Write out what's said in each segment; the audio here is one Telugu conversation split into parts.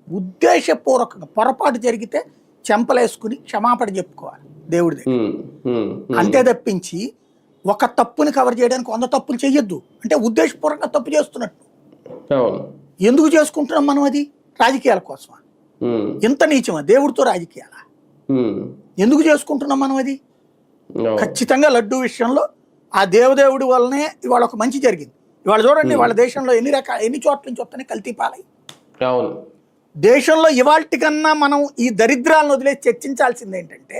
ఉద్దేశపూర్వకంగా పొరపాటు జరిగితే చెంపలేసుకుని క్షమాపణ చెప్పుకోవాలి దేవుడి దగ్గర. అంతే తప్పించి ఒక తప్పుని కవర్ చేయడానికి 100 తప్పులు చెయ్యొద్దు. అంటే ఉద్దేశపూర్వకంగా తప్పు చేస్తున్నట్టు. ఎందుకు చేసుకుంటున్నాం మనం? అది రాజకీయాల కోసమా? ఎంత నీచమా? దేవుడితో రాజకీయాలా? ఎందుకు చేసుకుంటున్నాం మనం అది? ఖచ్చితంగా లడ్డూ విషయంలో ఆ దేవదేవుడి వల్లనే ఇవాళ ఒక మంచి జరిగింది. ఇవాళ చూడండి, వాళ్ళ దేశంలో ఎన్ని చోట్ల నుంచి వస్తాయి కల్తీ పాలై. దేశంలో ఇవాల్టి కన్నా మనం ఈ దరిద్రాలను వదిలేసి చర్చించాల్సింది ఏంటంటే,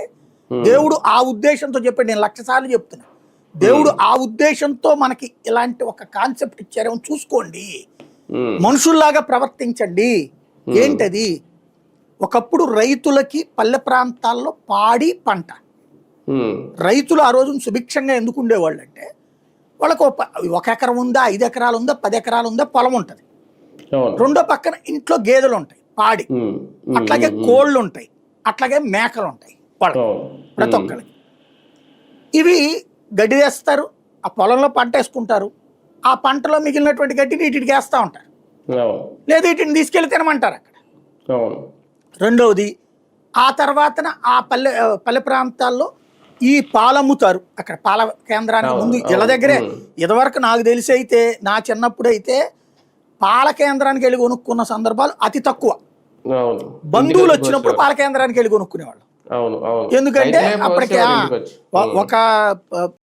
దేవుడు ఆ ఉద్దేశంతో చెప్పాడు. నేను 1,00,000 సార్లు చెప్తున్నా, దేవుడు ఆ ఉద్దేశంతో మనకి ఇలాంటి ఒక కాన్సెప్ట్ ఇచ్చారేమో చూసుకోండి, మనుషుల్లాగా ప్రవర్తించండి. ఏంటది? ఒకప్పుడు రైతులకి పల్లె ప్రాంతాల్లో పాడి పంట, రైతులు ఆ రోజున సుభిక్షంగా ఎందుకు ఉండేవాళ్ళు అంటే, వాళ్ళకు 1 ఎకరం ఉందా, 5 ఎకరాలు ఉందా, 10 ఎకరాలు ఉందా పొలం ఉంటుంది, రెండో పక్కన ఇంట్లో గేదెలు ఉంటాయి పాడి, అట్లాగే కోళ్ళు ఉంటాయి, అట్లాగే మేకలు ఉంటాయి వాళ్ళకి, ప్రతి ఒక్కరికి. ఇవి గడ్డి వేస్తారు, ఆ పొలంలో పంట వేసుకుంటారు, ఆ పంటలో మిగిలినటువంటి గడ్డిని వీటికి వేస్తూ ఉంటారు, లేదా వీటిని తీసుకెళ్ళి తినమంటారు అక్కడ. రెండవది, ఆ తర్వాతన ఆ పల్లె ప్రాంతాల్లో ఈ పాలు అమ్ముతారు. అక్కడ పాల కేంద్రానికి ముందు ఇళ్ళ దగ్గరే. ఇదివరకు నాకు తెలిసి అయితే, నా చిన్నప్పుడు అయితే పాల కేంద్రానికి వెళ్ళి కొనుక్కున్న సందర్భాలు అతి తక్కువ. బంధువులు వచ్చినప్పుడు పాల కేంద్రానికి వెళ్ళి కొనుక్కునేవాళ్ళు. ఎందుకంటే అప్పటికే ఒక